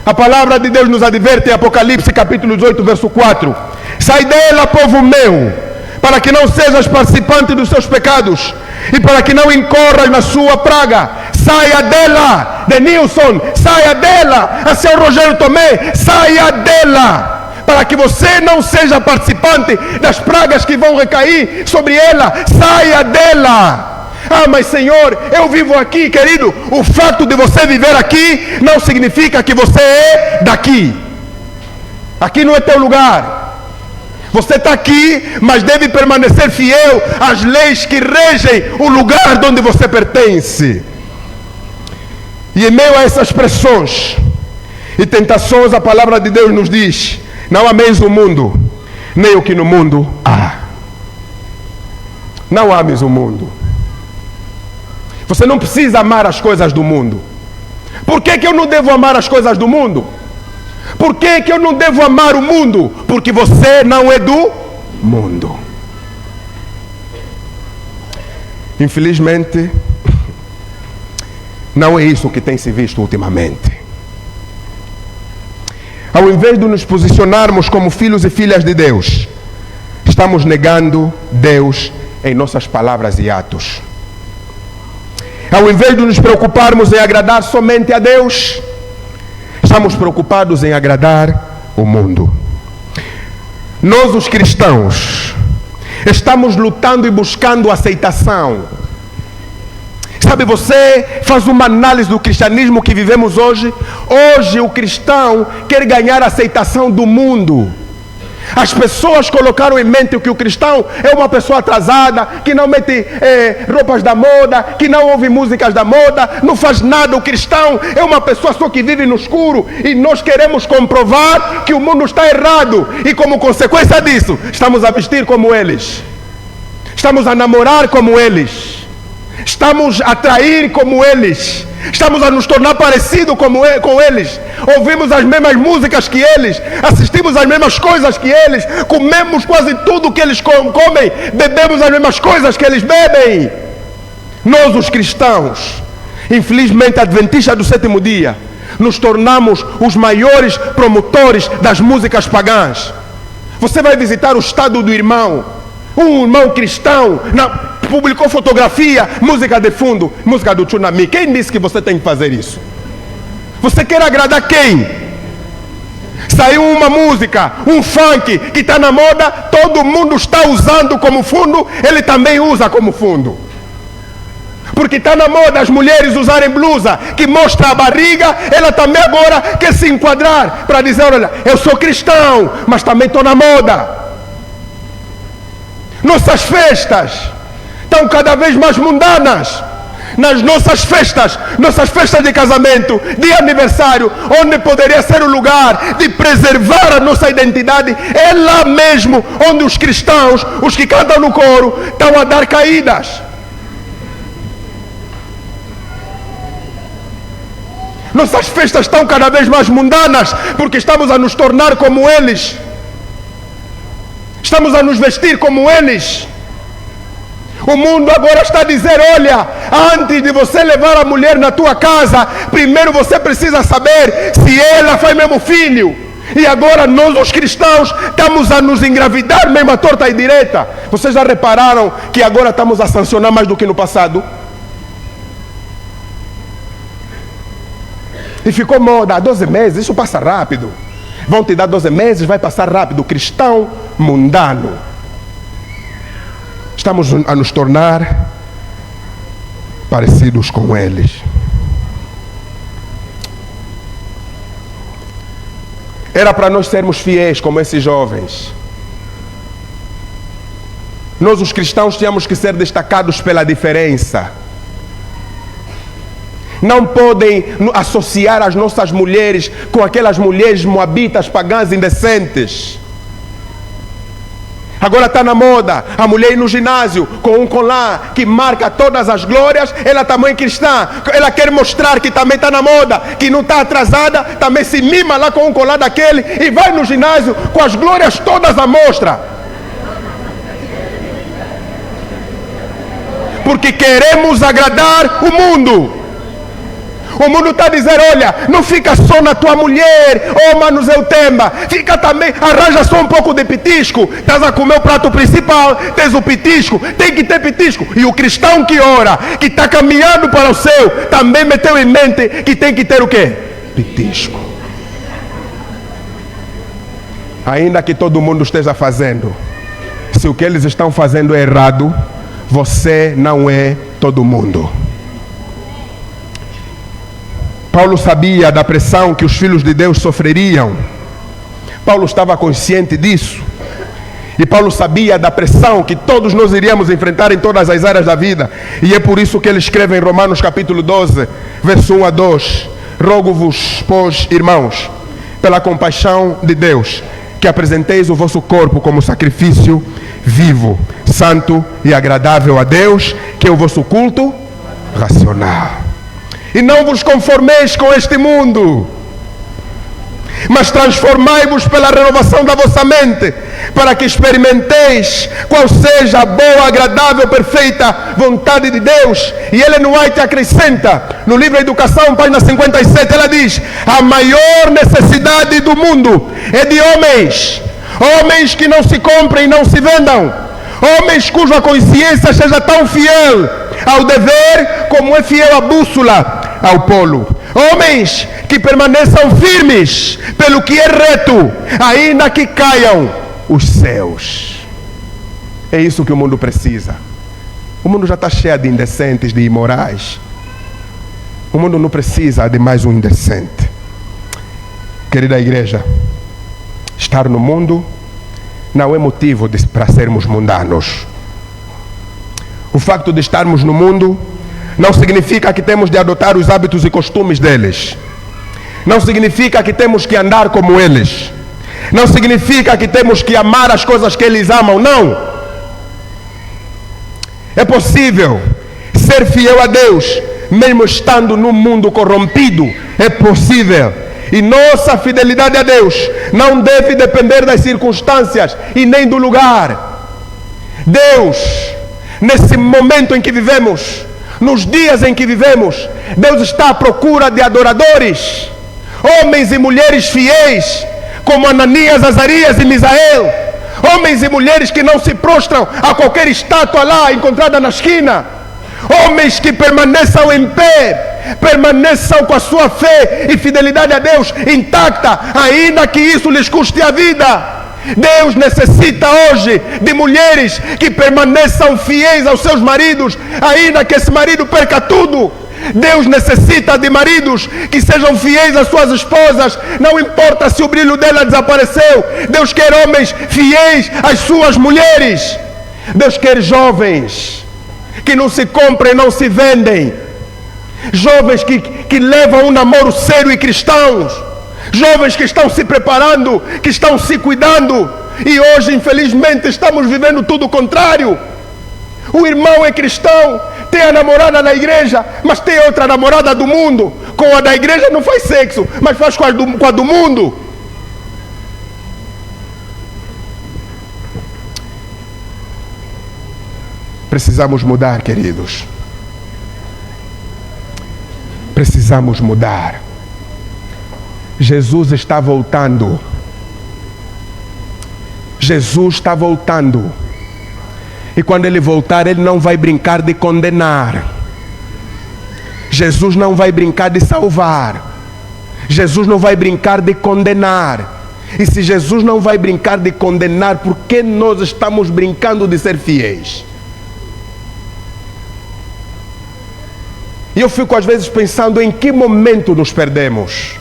a palavra de Deus nos adverte em Apocalipse capítulo 18, verso 4. Sai dela, povo meu, para que não sejas participante dos seus pecados e para que não incorras na sua praga. Saia dela, Denilson, saia dela, a seu Rogério Tomé, saia dela, para que você não seja participante das pragas que vão recair sobre ela. Saia dela. Mas Senhor, eu vivo aqui, querido. O fato de você viver aqui não significa que você é daqui. Aqui não é teu lugar. Você está aqui, mas deve permanecer fiel às leis que regem o lugar onde você pertence. E em meio a essas pressões e tentações, a palavra de Deus nos diz: não ameis o mundo, nem o que no mundo há. Não ames o mundo. Você não precisa amar as coisas do mundo. Por que eu não devo amar as coisas do mundo? Por que eu não devo amar o mundo? Porque você não é do mundo. Infelizmente, não é isso que tem se visto ultimamente. Ao invés de nos posicionarmos como filhos e filhas de Deus, estamos negando Deus em nossas palavras e atos. Ao invés de nos preocuparmos em agradar somente a Deus, estamos preocupados em agradar o mundo. Nós, os cristãos, estamos lutando e buscando aceitação. Sabe, você faz uma análise do cristianismo que vivemos hoje. Hoje o cristão quer ganhar a aceitação do mundo. As pessoas colocaram em mente que o cristão é uma pessoa atrasada, que não mete roupas da moda, que não ouve músicas da moda, não faz nada. O cristão é uma pessoa só que vive no escuro, e nós queremos comprovar que o mundo está errado, e como consequência disso, estamos a vestir como eles, estamos a namorar como eles, estamos a trair como eles, estamos a nos tornar parecidos com eles, ouvimos as mesmas músicas que eles, assistimos as mesmas coisas que eles, comemos quase tudo que eles comem, bebemos as mesmas coisas que eles bebem. Nós, os cristãos, infelizmente adventistas do sétimo dia, nos tornamos os maiores promotores das músicas pagãs. Você vai visitar o estado do irmão, um irmão cristão, publicou fotografia, música de fundo, música do Tsunami. Quem disse que você tem que fazer isso? Você quer agradar quem? Saiu uma música, um funk que está na moda, todo mundo está usando como fundo, ele também usa como fundo. Porque está na moda as mulheres usarem blusa que mostra a barriga. Ela também agora quer se enquadrar para dizer: olha, eu sou cristão, mas também estou na moda. Nossas festas estão cada vez mais mundanas. Nas nossas festas de casamento, de aniversário, onde poderia ser o lugar de preservar a nossa identidade, é lá mesmo onde os cristãos, os que cantam no coro, estão a dar caídas. Nossas festas estão cada vez mais mundanas, porque estamos a nos tornar como eles. Estamos a nos vestir como eles. O mundo agora está a dizer: olha, antes de você levar a mulher na tua casa, primeiro você precisa saber se ela foi mesmo filho. E agora nós, os cristãos, estamos a nos engravidar mesmo à torta e direita. Vocês já repararam que agora estamos a sancionar mais do que no passado? E ficou moda, 12 meses, isso passa rápido. Vão te dar 12 meses, vai passar rápido. Cristão mundano. Estamos a nos tornar parecidos com eles. Era para nós sermos fiéis como esses jovens. Nós, os cristãos, tínhamos que ser destacados pela diferença. Não podem associar as nossas mulheres com aquelas mulheres moabitas, pagãs, indecentes. Agora está na moda a mulher ir no ginásio com um colar que marca todas as glórias. Ela também é cristã. Ela quer mostrar que também está na moda, que não está atrasada. Também se mima lá com um colar daquele e vai no ginásio com as glórias todas à mostra. Porque queremos agradar o mundo. O mundo está a dizer: olha, não fica só na tua mulher, oh Manos Eutemba, fica também, arranja só um pouco de petisco. Estás a comer o prato principal, tens o petisco, tem que ter petisco. E o cristão que ora, que está caminhando para o céu, também meteu em mente que tem que ter o quê? Petisco. Ainda que todo mundo esteja fazendo, se o que eles estão fazendo é errado, você não é todo mundo. Paulo sabia da pressão que os filhos de Deus sofreriam. Paulo estava consciente disso. E Paulo sabia da pressão que todos nós iríamos enfrentar em todas as áreas da vida. E é por isso que ele escreve em Romanos capítulo 12, verso 1 a 2. Rogo-vos, pois, irmãos, pela compaixão de Deus, que apresenteis o vosso corpo como sacrifício vivo, santo e agradável a Deus, que é o vosso culto racional. E não vos conformeis com este mundo, mas transformai-vos pela renovação da vossa mente, para que experimenteis qual seja a boa, agradável, perfeita vontade de Deus. E Ellen White acrescenta, no livro Educação, página 57, ela diz: a maior necessidade do mundo é de homens que não se comprem e não se vendam, homens cuja consciência seja tão fiel ao dever como é fiel à bússola ao polo. Homens que permaneçam firmes pelo que é reto, ainda que caiam os céus. É isso que o mundo precisa. O mundo já está cheio de indecentes, de imorais. O mundo não precisa de mais um indecente. Querida igreja, estar no mundo não é motivo para sermos mundanos. O facto de estarmos no mundo não significa que temos de adotar os hábitos e costumes deles. Não significa que temos que andar como eles. Não significa que temos que amar as coisas que eles amam. Não. É possível ser fiel a Deus mesmo estando num mundo corrompido. É possível. E nossa fidelidade a Deus não deve depender das circunstâncias e nem do lugar. Deus, nesse momento em que vivemos, nos dias em que vivemos, Deus está à procura de adoradores, homens e mulheres fiéis, como Ananias, Azarias e Misael, homens e mulheres que não se prostram a qualquer estátua lá encontrada na esquina, homens que permaneçam em pé, permaneçam com a sua fé e fidelidade a Deus intacta, ainda que isso lhes custe a vida. Deus necessita hoje de mulheres que permaneçam fiéis aos seus maridos, ainda que esse marido perca tudo. Deus necessita de maridos que sejam fiéis às suas esposas, não importa se o brilho dela desapareceu. Deus quer homens fiéis às suas mulheres. Deus quer jovens que não se compram e não se vendem. Jovens que levam um namoro sério e cristãos. Jovens que estão se preparando, que estão se cuidando. E hoje, infelizmente, estamos vivendo tudo o contrário. O irmão é cristão, tem a namorada na igreja, mas tem outra namorada do mundo. Com a da igreja não faz sexo, mas faz com a do mundo. Precisamos mudar, queridos. Precisamos mudar. Jesus está voltando. Jesus está voltando. E quando Ele voltar, Ele não vai brincar de condenar. Jesus não vai brincar de salvar. Jesus não vai brincar de condenar. E se Jesus não vai brincar de condenar, por que nós estamos brincando de ser fiéis? E eu fico às vezes pensando em que momento nos perdemos.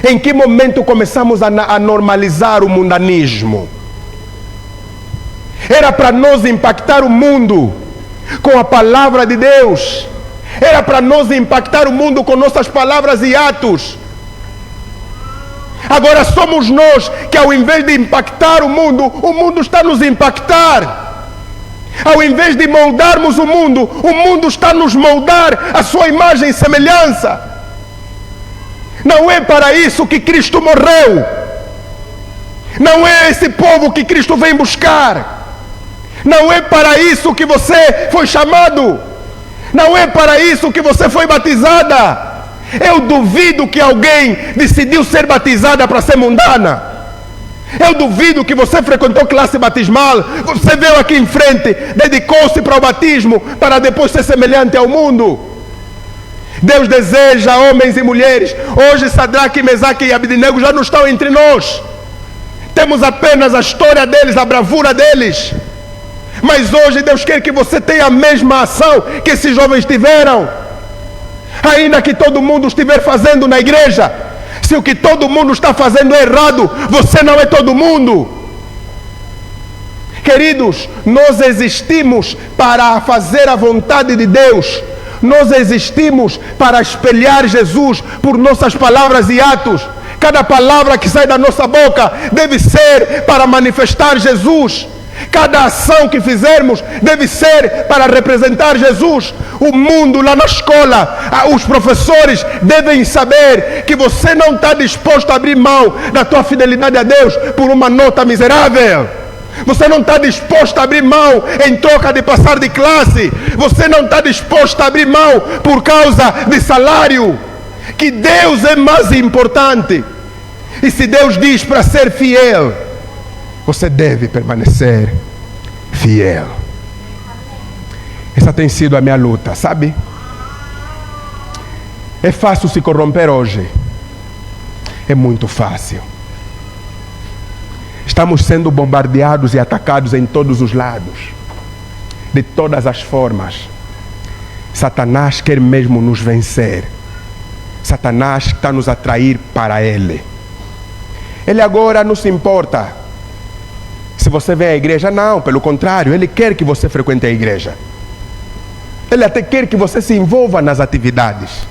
Em que momento começamos a normalizar o mundanismo? Era para nós impactar o mundo com a palavra de Deus. Era para nós impactar o mundo com nossas palavras e atos. Agora somos nós que, ao invés de impactar o mundo está a nos impactar. Ao invés de moldarmos o mundo está a nos moldar a sua imagem e semelhança. Não é para isso que Cristo morreu. Não é esse povo que Cristo vem buscar. Não é para isso que você foi chamado. Não é para isso que você foi batizada. Eu duvido que alguém decidiu ser batizada para ser mundana. Eu duvido que você frequentou classe batismal, você veio aqui em frente, dedicou-se para o batismo, para depois ser semelhante ao mundo. Deus deseja homens e mulheres. Hoje Sadraque, Mesaque e Abednego já não estão entre nós. Temos apenas a história deles, a bravura deles. Mas hoje Deus quer que você tenha a mesma ação que esses jovens tiveram. Ainda que todo mundo estiver fazendo na igreja, se o que todo mundo está fazendo é errado, você não é todo mundo. Queridos, nós existimos para fazer a vontade de Deus. Nós existimos para espelhar Jesus por nossas palavras e atos. Cada palavra que sai da nossa boca deve ser para manifestar Jesus. Cada ação que fizermos deve ser para representar Jesus. O mundo lá na escola, os professores devem saber que você não está disposto a abrir mão da tua fidelidade a Deus por uma nota miserável. Você não está disposto a abrir mão em troca de passar de classe. Você não está disposto a abrir mão por causa de salário. Que Deus é mais importante. E se Deus diz para ser fiel, você deve permanecer fiel. Essa tem sido a minha luta, sabe? É fácil se corromper hoje. É muito fácil. Estamos sendo bombardeados e atacados em todos os lados, de todas as formas. Satanás quer mesmo nos vencer. Satanás está nos atrair para ele. Ele agora não se importa se você vem à igreja. Não, pelo contrário, ele quer que você frequente a igreja. Ele até quer que você se envolva nas atividades,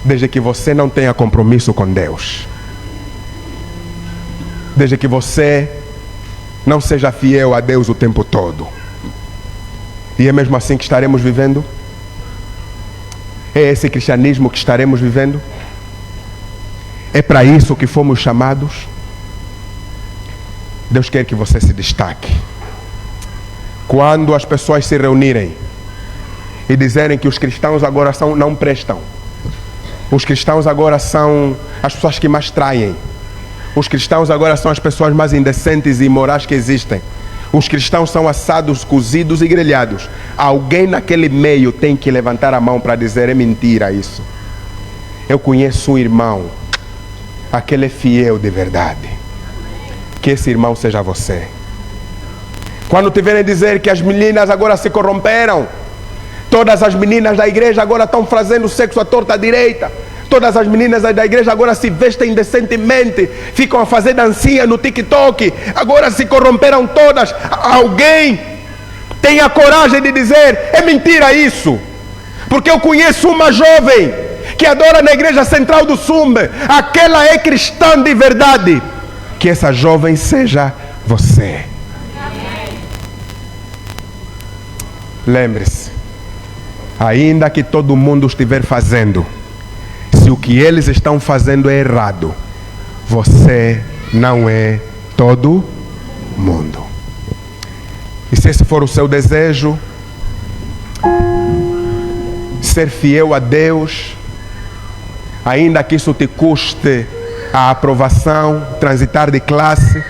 desde que você não tenha compromisso com Deus. Desde que você não seja fiel a Deus o tempo todo. E é mesmo assim que estaremos vivendo? É esse cristianismo que estaremos vivendo? É para isso que fomos chamados? Deus quer que você se destaque. Quando as pessoas se reunirem e dizerem que os cristãos agora não prestam, os cristãos agora são as pessoas que mais traem, os cristãos agora são as pessoas mais indecentes e imorais que existem, os cristãos são assados, cozidos e grelhados, alguém naquele meio tem que levantar a mão para dizer: é mentira isso. Eu conheço um irmão, aquele é fiel de verdade. que esse irmão seja você. Quando tiverem a dizer que as meninas agora se corromperam, todas as meninas da igreja agora estão fazendo sexo à torta à direita, todas as meninas da igreja agora se vestem indecentemente, ficam a fazer dancinha no TikTok, agora se corromperam todas. Alguém tem a coragem de dizer: é mentira isso, porque eu conheço uma jovem que adora na igreja central do Sumbe, aquela é cristã de verdade. Que essa jovem seja você. Lembre-se, ainda que todo mundo estiver fazendo, se o que eles estão fazendo é errado, você não é todo mundo. E se esse for o seu desejo, ser fiel a Deus, ainda que isso te custe a aprovação, transitar de classe,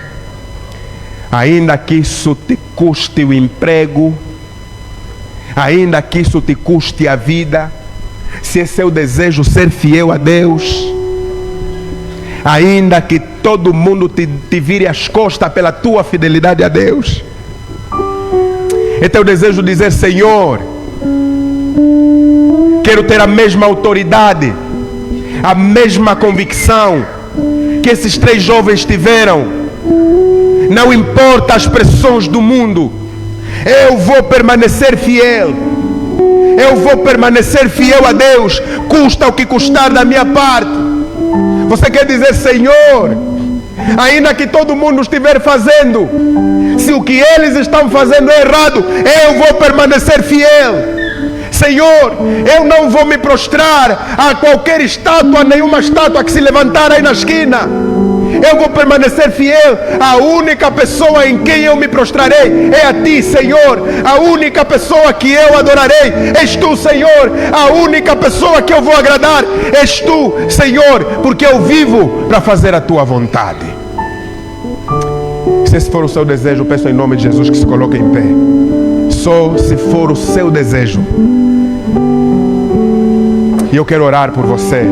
ainda que isso te custe o emprego, ainda que isso te custe a vida, se é seu desejo ser fiel a Deus, ainda que todo mundo te vire as costas pela tua fidelidade a Deus, é teu desejo dizer: Senhor, quero ter a mesma autoridade, a mesma convicção que esses 3 jovens tiveram. Não importa as pressões do mundo, eu vou permanecer fiel. Eu vou permanecer fiel a Deus, custa o que custar da minha parte. Você quer dizer: Senhor, ainda que todo mundo estiver fazendo, se o que eles estão fazendo é errado, eu vou permanecer fiel. Senhor, eu não vou me prostrar a qualquer estátua, nenhuma estátua que se levantar aí na esquina. Eu vou permanecer fiel. A única pessoa em quem eu me prostrarei é a Ti, Senhor. A única pessoa que eu adorarei és Tu, Senhor. A única pessoa que eu vou agradar és Tu, Senhor, porque eu vivo para fazer a Tua vontade. Se esse for o seu desejo, peço em nome de Jesus que se coloque em pé. Só se for o seu desejo. E eu quero orar por você.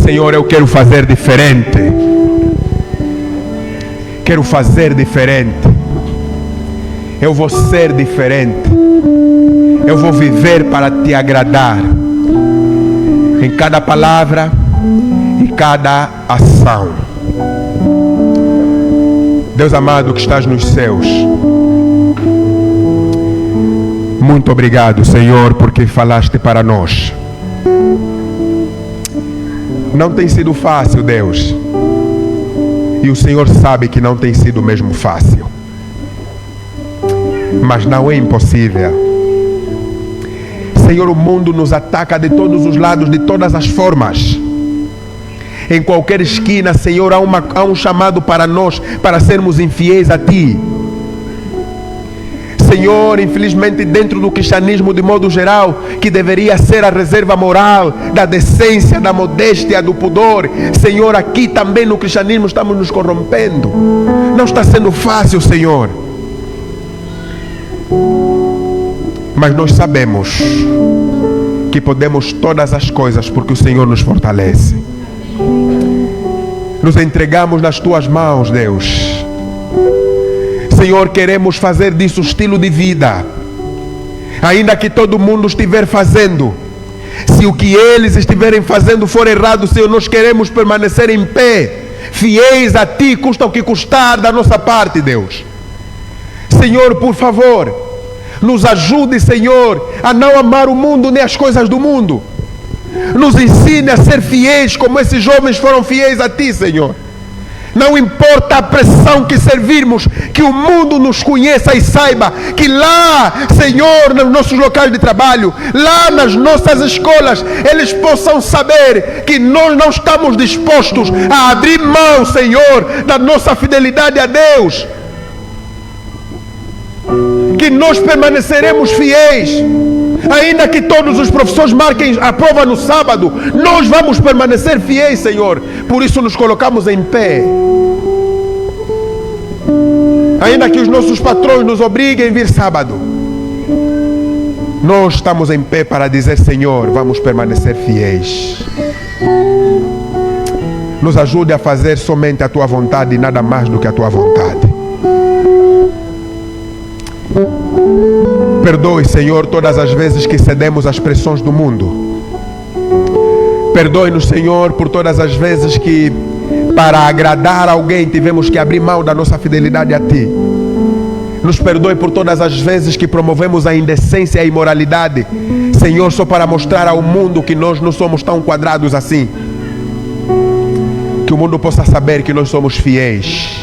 Senhor, eu quero fazer diferente. Quero fazer diferente. Eu vou ser diferente. Eu vou viver para Te agradar. Em cada palavra e cada ação. Deus amado que estás nos céus, muito obrigado, Senhor, porque falaste para nós. Não tem sido fácil, Deus. E o Senhor sabe que não tem sido mesmo fácil. Mas não é impossível. Senhor, o mundo nos ataca de todos os lados, de todas as formas. Em qualquer esquina, Senhor, há um chamado para nós, para sermos infiéis a Ti. Senhor, infelizmente dentro do cristianismo de modo geral, que deveria ser a reserva moral, da decência, da modéstia, do pudor, Senhor, aqui também no cristianismo estamos nos corrompendo. Não está sendo fácil, Senhor. Mas nós sabemos que podemos todas as coisas porque o Senhor nos fortalece. Nos entregamos nas Tuas mãos, Deus. Senhor, queremos fazer disso estilo de vida. Ainda que todo mundo estiver fazendo, se o que eles estiverem fazendo for errado, Senhor, nós queremos permanecer em pé, fiéis a Ti, custa o que custar da nossa parte, Deus. Senhor, por favor, nos ajude, Senhor, a não amar o mundo nem as coisas do mundo. Nos ensine a ser fiéis como esses jovens foram fiéis a Ti, Senhor. Não importa a pressão que servirmos, que o mundo nos conheça e saiba que lá, Senhor, nos nossos locais de trabalho, lá nas nossas escolas, eles possam saber que nós não estamos dispostos a abrir mão, Senhor, da nossa fidelidade a Deus. Que nós permaneceremos fiéis. Ainda que todos os professores marquem a prova no sábado, nós vamos permanecer fiéis, Senhor. Por isso nos colocamos em pé. Ainda que os nossos patrões nos obriguem a vir sábado, nós estamos em pé para dizer: Senhor, vamos permanecer fiéis. Nos ajude a fazer somente a tua vontade e nada mais do que a tua vontade. Perdoe, Senhor, todas as vezes que cedemos às pressões do mundo. Perdoe-nos, Senhor, por todas as vezes que, para agradar alguém, tivemos que abrir mão da nossa fidelidade a Ti. Nos perdoe por todas as vezes que promovemos a indecência e a imoralidade, Senhor, só para mostrar ao mundo que nós não somos tão quadrados assim. Que o mundo possa saber que nós somos fiéis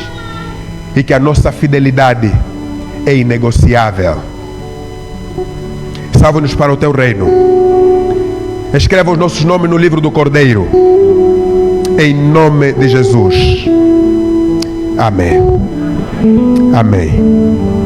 e que a nossa fidelidade é inegociável. Salva-nos para o Teu reino. Escreva os nossos nomes no livro do Cordeiro. Em nome de Jesus. Amém. Amém.